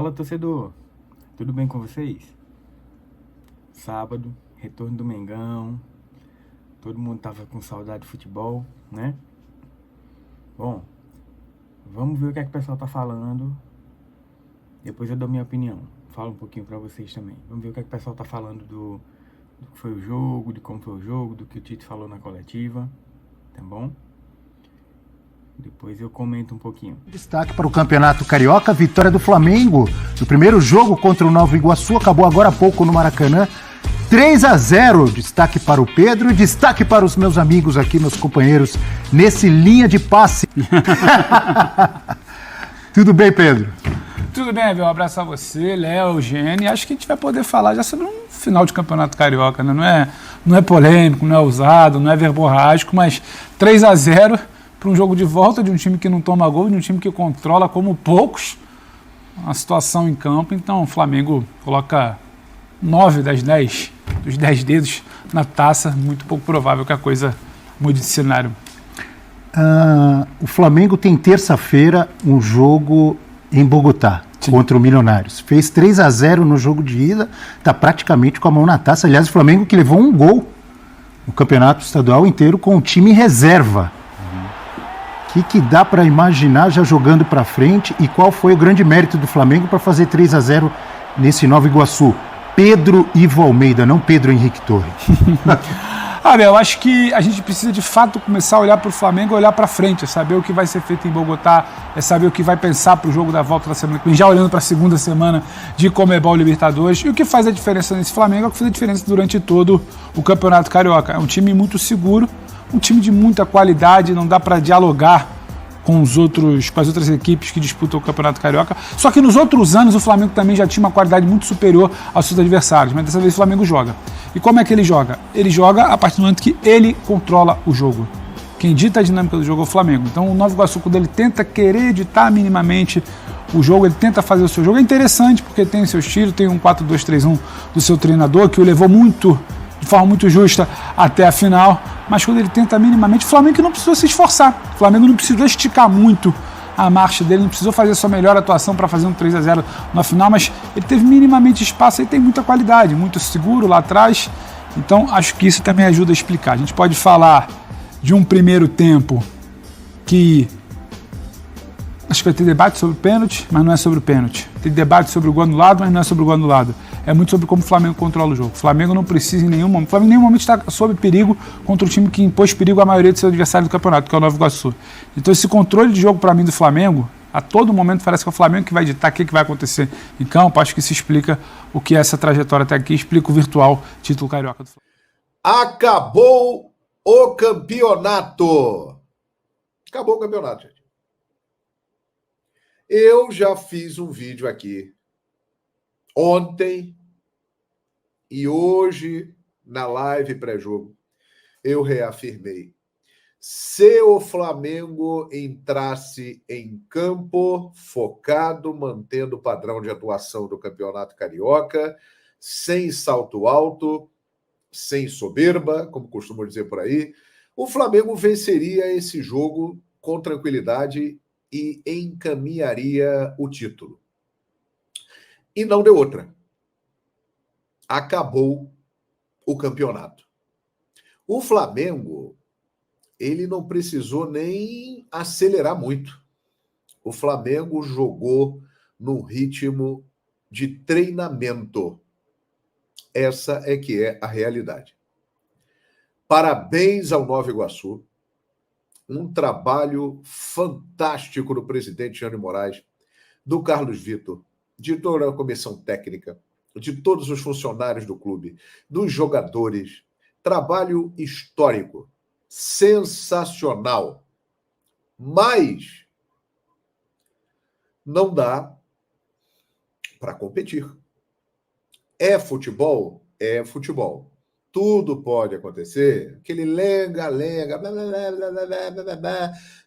Fala, torcedor. Tudo bem com vocês? Sábado, retorno do Mengão. Todo mundo tava com saudade de futebol, né? Bom, vamos ver o que é que o pessoal tá falando. Depois eu dou minha opinião. Falo um pouquinho pra vocês também. Vamos ver o que é que o pessoal tá falando do que foi o jogo, de como foi o jogo, do que o Tite falou na coletiva. Tá bom? Depois eu comento um pouquinho. Destaque para o Campeonato Carioca, vitória do Flamengo. No primeiro jogo contra o Nova Iguaçu, acabou agora há pouco no Maracanã. 3-0. Destaque para o Pedro e destaque para os meus amigos aqui, meus companheiros, nesse linha de passe. Tudo bem, Pedro? Tudo bem, Abel. Um abraço a você, Léo, Eugênio. Acho que a gente vai poder falar já sobre um final de Campeonato Carioca, né? Não é polêmico, não é ousado, não é verborrágico, mas 3-0 para um jogo de volta de um time que não toma gol, de um time que controla como poucos a situação em campo. Então o Flamengo coloca 9 dos 10 dedos na taça. Muito pouco provável que a coisa mude de cenário. O Flamengo tem terça-feira um jogo em Bogotá. Sim. Contra o Milionários. Fez 3-0 no jogo de ida, está praticamente com a mão na taça. Aliás, o Flamengo que levou um gol no campeonato estadual inteiro com o time reserva. O que dá para imaginar já jogando para frente e qual foi o grande mérito do Flamengo para fazer 3-0 nesse Nova Iguaçu? Pedro Ivo Almeida, não Pedro Henrique Torres. Eu acho que a gente precisa de fato começar a olhar para o Flamengo e olhar para frente, é saber o que vai ser feito em Bogotá, é saber o que vai pensar para o jogo da volta da semana que vem, já olhando para a segunda semana de Conmebol Libertadores. E o que faz a diferença nesse Flamengo é o que faz a diferença durante todo o Campeonato Carioca. É um time muito seguro, um time de muita qualidade, não dá para dialogar com as outras equipes que disputam o Campeonato Carioca. Só que nos outros anos o Flamengo também já tinha uma qualidade muito superior aos seus adversários, mas dessa vez o Flamengo joga. E como é que ele joga? Ele joga a partir do momento que ele controla o jogo. Quem dita a dinâmica do jogo é o Flamengo. Então o Nova Iguaçu, quando ele tenta querer editar minimamente o jogo, ele tenta fazer o seu jogo. É interessante porque tem seu estilo, tem um 4-2-3-1 do seu treinador, que o levou de forma muito justa até a final, mas quando ele tenta minimamente, o Flamengo não precisou se esforçar, o Flamengo não precisou esticar muito a marcha dele, não precisou fazer a sua melhor atuação para fazer um 3-0 na final, mas ele teve minimamente espaço e tem muita qualidade, muito seguro lá atrás, então acho que isso também ajuda a explicar. A gente pode falar de um primeiro tempo que acho que vai ter debate sobre o pênalti, mas não é sobre o pênalti. Tem debate sobre o gol anulado, mas não é sobre o gol anulado. É muito sobre como o Flamengo controla o jogo. O Flamengo não precisa em nenhum momento. O Flamengo em nenhum momento está sob perigo contra o time que impôs perigo à maioria de seus adversários do campeonato, que é o Nova Iguaçu. Então esse controle de jogo para mim do Flamengo, a todo momento parece que é o Flamengo que vai ditar o que vai acontecer em campo. Acho que isso explica o que é essa trajetória até aqui, explica o virtual título carioca do Flamengo. Acabou o campeonato. Acabou o campeonato, gente. Eu já fiz um vídeo aqui ontem e hoje na live pré-jogo eu reafirmei: se o Flamengo entrasse em campo focado, mantendo o padrão de atuação do Campeonato Carioca, sem salto alto, sem soberba, como costumam dizer por aí, o Flamengo venceria esse jogo com tranquilidade e encaminharia o título. E não deu outra. Acabou o campeonato. O Flamengo, ele não precisou nem acelerar muito. O Flamengo jogou no ritmo de treinamento. Essa é que é a realidade. Parabéns ao Nova Iguaçu. Um trabalho fantástico do presidente Jânio Moraes, do Carlos Vitor, de toda a comissão técnica, de todos os funcionários do clube, dos jogadores. Trabalho histórico, sensacional. Mas não dá para competir. É futebol? É futebol. Tudo pode acontecer. Aquele lenga-lenga,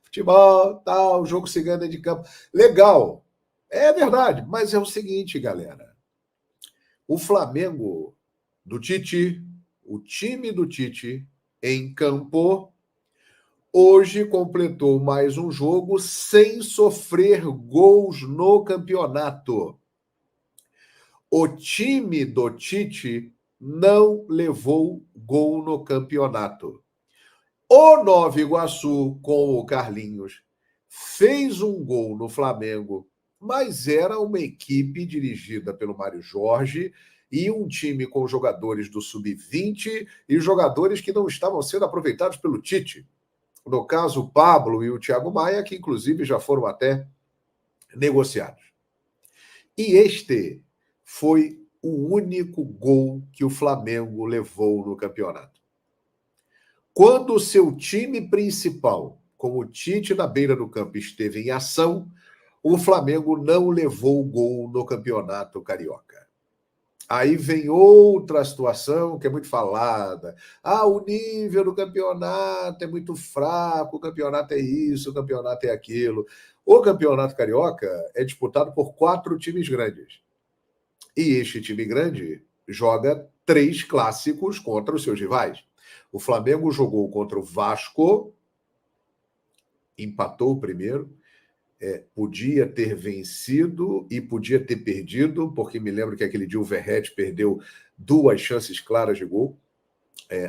futebol, tal, o jogo se ganha dentro de campo. Legal. É verdade, mas é o seguinte, galera. O Flamengo do Tite, o time do Tite em campo, hoje completou mais um jogo sem sofrer gols no campeonato. o time do Tite não levou gol no campeonato. O Nova Iguaçu, com o Carlinhos, fez um gol no Flamengo, mas era uma equipe dirigida pelo Mário Jorge e um time com jogadores do Sub-20 e jogadores que não estavam sendo aproveitados pelo Tite. No caso, o Pablo e o Thiago Maia, que inclusive já foram até negociados. E este foi o único gol que o Flamengo levou no campeonato. Quando o seu time principal, com o Tite na beira do campo, esteve em ação, o Flamengo não levou gol no campeonato carioca. Aí vem outra situação que é muito falada. O nível do campeonato é muito fraco, o campeonato é isso, o campeonato é aquilo. O campeonato carioca é disputado por 4 times grandes. E este time grande joga 3 clássicos contra os seus rivais. O Flamengo jogou contra o Vasco, empatou o primeiro, podia ter vencido e podia ter perdido, porque me lembro que aquele dia o Verratti perdeu 2 chances claras de gol,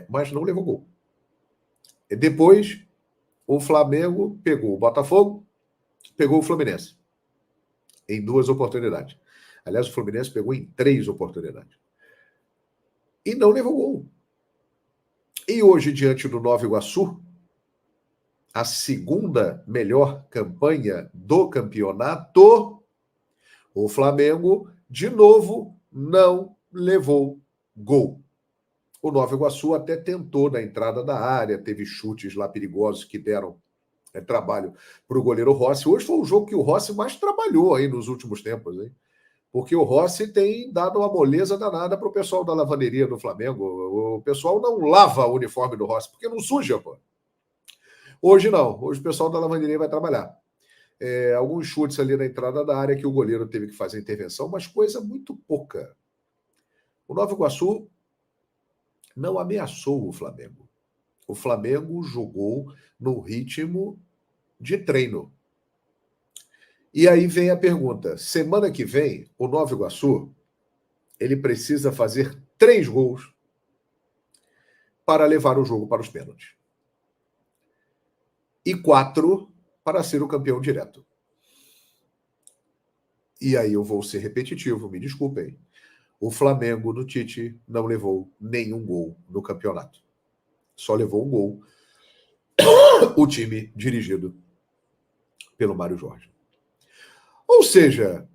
mas não levou gol. Depois, o Flamengo pegou o Botafogo, pegou o Fluminense, em 2 oportunidades. Aliás, o Fluminense pegou em 3 oportunidades. E não levou gol. E hoje, diante do Nova Iguaçu, a segunda melhor campanha do campeonato, o Flamengo, de novo, não levou gol. O Nova Iguaçu até tentou na entrada da área, teve chutes lá perigosos que deram trabalho para o goleiro Rossi. Hoje foi o jogo que o Rossi mais trabalhou aí nos últimos tempos, hein? Porque o Rossi tem dado uma moleza danada para o pessoal da lavanderia do Flamengo. O pessoal não lava o uniforme do Rossi, porque não suja, pô. Hoje não. Hoje o pessoal da lavanderia vai trabalhar. Alguns chutes ali na entrada da área que o goleiro teve que fazer intervenção, mas coisa muito pouca. O Nova Iguaçu não ameaçou o Flamengo. O Flamengo jogou no ritmo de treino. E aí vem a pergunta. Semana que vem, o Nova Iguaçu, ele precisa fazer 3 gols para levar o jogo para os pênaltis. E 4 para ser o campeão direto. E aí eu vou ser repetitivo, me desculpem. O Flamengo do Tite não levou nenhum gol no campeonato. Só levou um gol o time dirigido pelo Mário Jorge. Ou seja,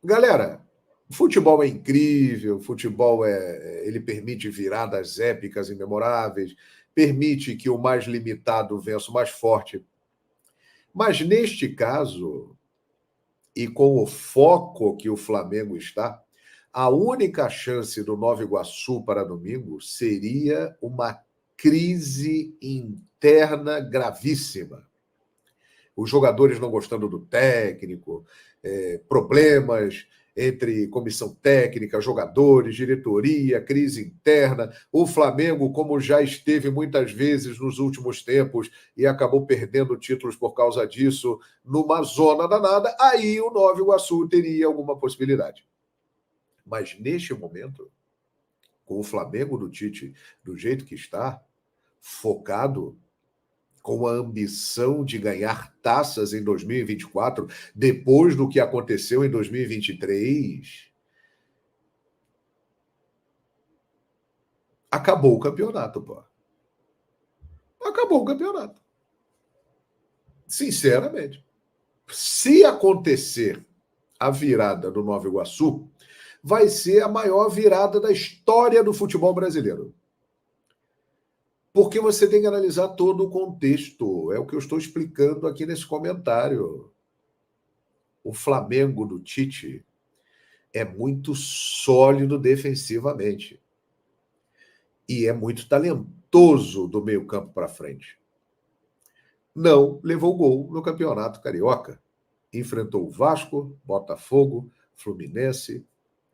galera, futebol é incrível, futebol ele permite viradas épicas e memoráveis, permite que o mais limitado vença o mais forte. Mas neste caso, e com o foco que o Flamengo está, a única chance do Nova Iguaçu para domingo seria uma crise interna gravíssima. Os jogadores não gostando do técnico, problemas entre comissão técnica, jogadores, diretoria, crise interna. O Flamengo, como já esteve muitas vezes nos últimos tempos e acabou perdendo títulos por causa disso, numa zona danada, aí o Nova Iguaçu teria alguma possibilidade. Mas neste momento, com o Flamengo do Tite do jeito que está, focado, com a ambição de ganhar taças em 2024, depois do que aconteceu em 2023, acabou o campeonato, pô. Acabou o campeonato. Sinceramente. Se acontecer a virada do Nova Iguaçu, vai ser a maior virada da história do futebol brasileiro. Porque você tem que analisar todo o contexto. É o que eu estou explicando aqui nesse comentário. O Flamengo do Tite é muito sólido defensivamente. E é muito talentoso do meio-campo para frente. Não levou gol no Campeonato Carioca. Enfrentou o Vasco, Botafogo, Fluminense.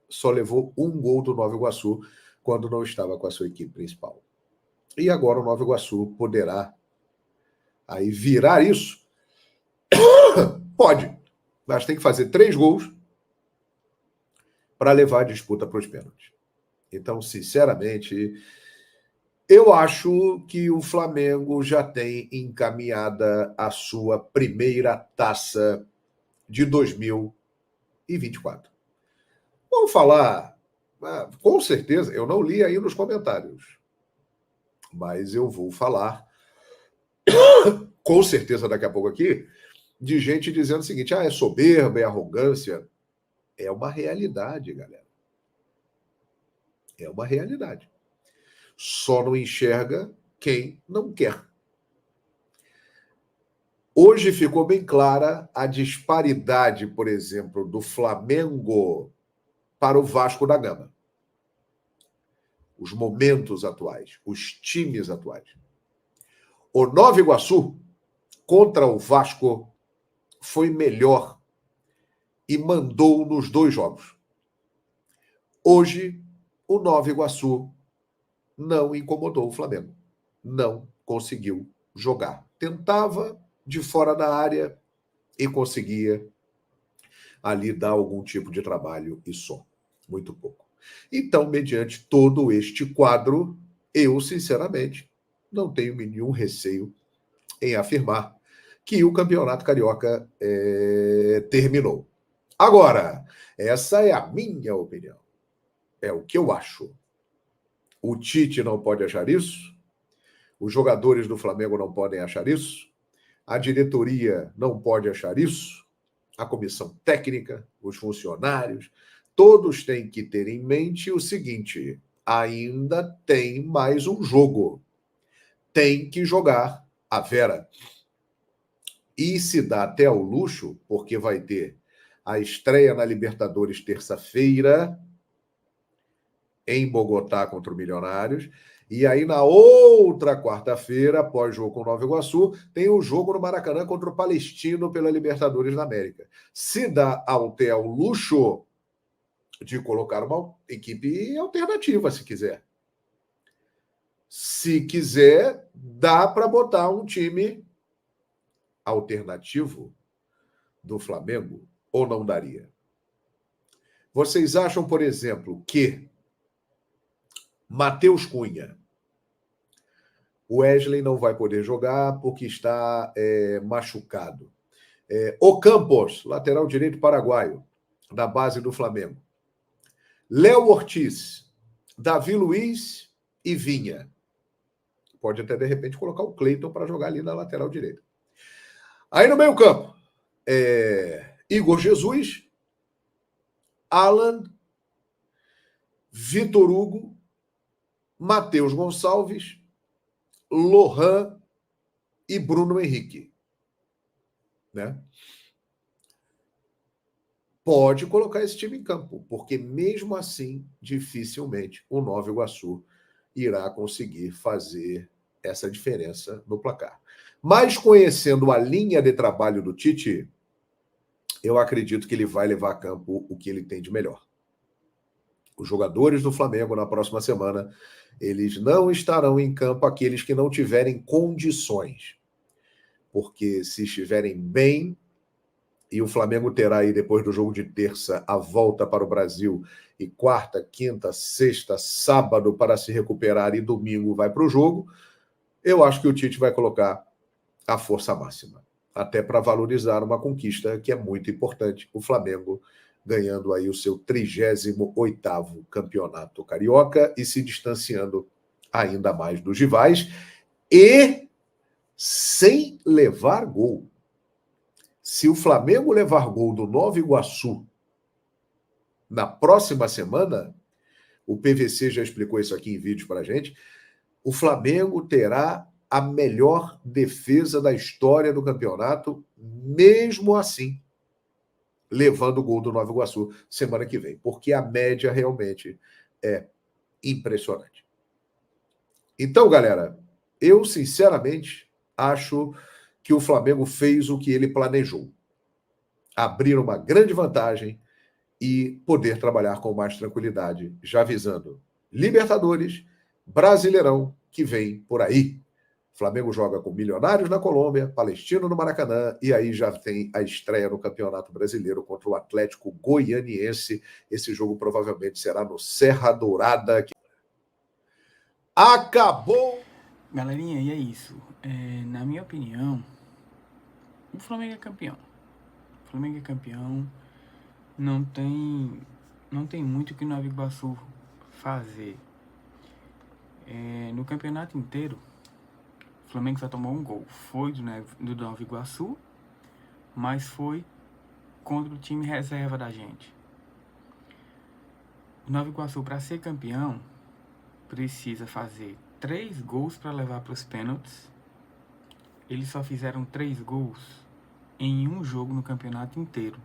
Só levou um gol do Nova Iguaçu quando não estava com a sua equipe principal. E agora o Nova Iguaçu poderá aí virar isso? Pode, mas tem que fazer 3 gols para levar a disputa para os pênaltis. Então, sinceramente, eu acho que o Flamengo já tem encaminhada a sua primeira taça de 2024. Vamos falar, com certeza, eu não li aí nos comentários, mas eu vou falar, com certeza daqui a pouco aqui, de gente dizendo o seguinte, é soberba, é arrogância. É uma realidade, galera. É uma realidade. Só não enxerga quem não quer. Hoje ficou bem clara a disparidade, por exemplo, do Flamengo para o Vasco da Gama. Os momentos atuais, os times atuais. O Nova Iguaçu contra o Vasco foi melhor e mandou nos 2 jogos. Hoje, o Nova Iguaçu não incomodou o Flamengo. Não conseguiu jogar. Tentava de fora da área e conseguia ali dar algum tipo de trabalho e só. Muito pouco. Então, mediante todo este quadro, eu, sinceramente, não tenho nenhum receio em afirmar que o Campeonato Carioca terminou. Agora, essa é a minha opinião. É o que eu acho. O Tite não pode achar isso. Os jogadores do Flamengo não podem achar isso. A diretoria não pode achar isso. A comissão técnica, os funcionários, todos têm que ter em mente o seguinte: ainda tem mais um jogo. Tem que jogar a Vera. E se dá até ao luxo, porque vai ter a estreia na Libertadores terça-feira, em Bogotá contra o Milionários, e aí na outra quarta-feira, após jogo com o Nova Iguaçu, tem o jogo no Maracanã contra o Palestino pela Libertadores da América. Se dá até ao luxo de colocar uma equipe alternativa, se quiser. Se quiser, dá para botar um time alternativo do Flamengo, ou não daria? Vocês acham, por exemplo, que Matheus Cunha, o Wesley não vai poder jogar porque está machucado. Ocampos, lateral direito paraguaio, da base do Flamengo. Léo Ortiz, Davi Luiz e Vinha. Pode até, de repente, colocar o Cleiton para jogar ali na lateral direita. Aí no meio campo, Igor Jesus, Alan, Vitor Hugo, Matheus Gonçalves, Lohan e Bruno Henrique. Né? Pode colocar esse time em campo, porque mesmo assim, dificilmente o Nova Iguaçu irá conseguir fazer essa diferença no placar. Mas conhecendo a linha de trabalho do Tite, eu acredito que ele vai levar a campo o que ele tem de melhor. Os jogadores do Flamengo, na próxima semana, eles não estarão em campo aqueles que não tiverem condições. Porque se estiverem bem, e o Flamengo terá aí, depois do jogo de terça, a volta para o Brasil, e quarta, quinta, sexta, sábado para se recuperar, e domingo vai para o jogo, eu acho que o Tite vai colocar a força máxima, até para valorizar uma conquista que é muito importante. O Flamengo ganhando aí o seu 38º campeonato carioca e se distanciando ainda mais dos rivais e sem levar gol. Se o Flamengo levar gol do Nova Iguaçu na próxima semana, o PVC já explicou isso aqui em vídeo para a gente, o Flamengo terá a melhor defesa da história do campeonato, mesmo assim, levando o gol do Nova Iguaçu semana que vem, porque a média realmente é impressionante. Então, galera, eu sinceramente acho que o Flamengo fez o que ele planejou. Abrir uma grande vantagem e poder trabalhar com mais tranquilidade, já visando Libertadores, Brasileirão, que vem por aí. Flamengo joga com Milionários na Colômbia, Palestino no Maracanã, e aí já tem a estreia no Campeonato Brasileiro contra o Atlético Goianiense. Esse jogo provavelmente será no Serra Dourada. Acabou! Galerinha, e é isso. Na minha opinião, o Flamengo é campeão. O Flamengo é campeão. Não tem muito o que o Nova Iguaçu fazer. No campeonato inteiro, o Flamengo só tomou um gol. Foi do Nova Iguaçu, mas foi contra o time reserva da gente. O Nova Iguaçu, para ser campeão, precisa fazer 3 gols para levar para os pênaltis. Eles só fizeram 3 gols em um jogo no campeonato inteiro.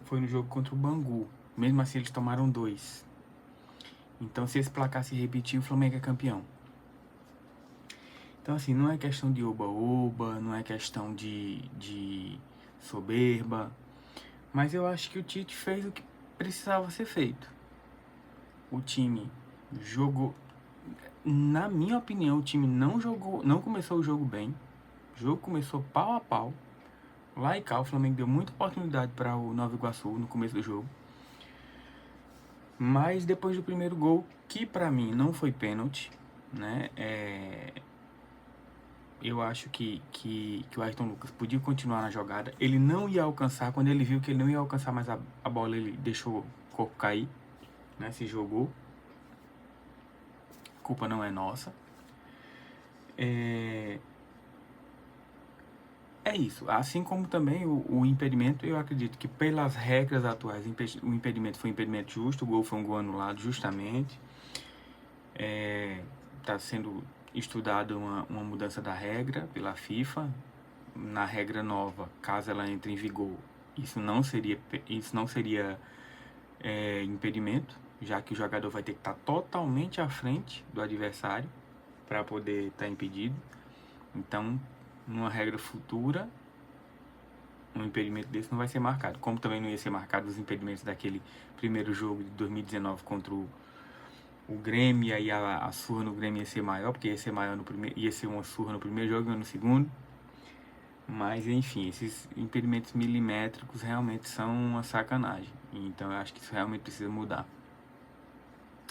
Foi no jogo contra o Bangu. Mesmo assim, eles tomaram 2. Então, se esse placar se repetir, o Flamengo é campeão. Então, assim, não é questão de oba-oba, não é questão de soberba. Mas eu acho que o Tite fez o que precisava ser feito. O time jogou... Na minha opinião, o time não começou o jogo bem. O jogo começou pau a pau. Lá e cá, o Flamengo deu muita oportunidade para o Nova Iguaçu no começo do jogo. Mas depois do primeiro gol, que para mim não foi pênalti, né? Eu acho que o Ayrton Lucas podia continuar na jogada. Ele não ia alcançar, quando ele viu que ele não ia alcançar mais a bola, ele deixou o corpo cair, né? Se jogou. A culpa não é nossa. É isso. Assim como também o impedimento, eu acredito que pelas regras atuais, o impedimento foi um impedimento justo, o gol foi um gol anulado justamente. Está sendo estudado uma mudança da regra pela FIFA. Na regra nova, caso ela entre em vigor, isso não seria impedimento, já que o jogador vai ter que estar totalmente à frente do adversário para poder estar impedido. Então, numa regra futura, um impedimento desse não vai ser marcado, como também não ia ser marcado os impedimentos daquele primeiro jogo de 2019 contra o Grêmio, e aí a surra no Grêmio ia ser maior, porque ia ser uma surra no primeiro jogo e no segundo. Mas enfim, esses impedimentos milimétricos realmente são uma sacanagem. Então eu acho que isso realmente precisa mudar.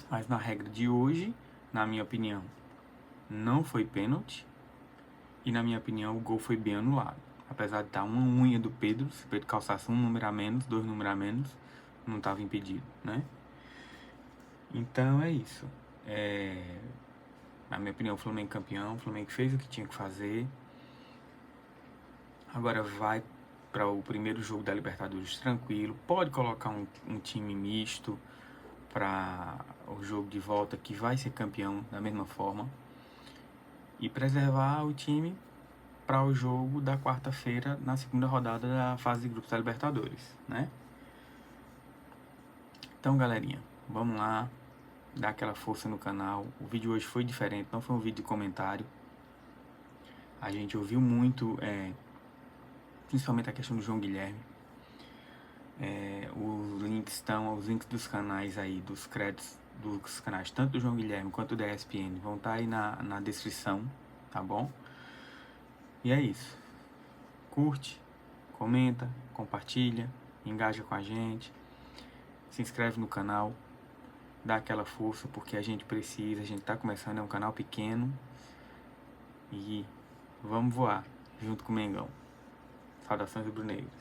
Mas na regra de hoje, na minha opinião, não foi pênalti. E na minha opinião, o gol foi bem anulado. Apesar de estar uma unha do Pedro, se o Pedro calçasse um número a menos, 2 números a menos, não estava impedido, né? Então é isso. Na minha opinião, o Flamengo campeão. O Flamengo fez o que tinha que fazer. Agora vai para o primeiro jogo da Libertadores tranquilo. Pode colocar um time misto para o jogo de volta, que vai ser campeão da mesma forma. E preservar o time para o jogo da quarta-feira, na segunda rodada da fase de grupos da Libertadores, né? Então, galerinha, vamos lá, dar aquela força no canal. O vídeo hoje foi diferente, não foi um vídeo de comentário. A gente ouviu muito, principalmente a questão do João Guilherme. Os links dos canais aí, dos créditos dos canais, tanto do João Guilherme quanto da ESPN, vão estar aí na descrição, tá bom? E é isso. Curte, comenta, compartilha, engaja com a gente, se inscreve no canal, dá aquela força, porque a gente precisa, a gente tá começando, é um canal pequeno e vamos voar junto com o Mengão. Saudações rubro-negras.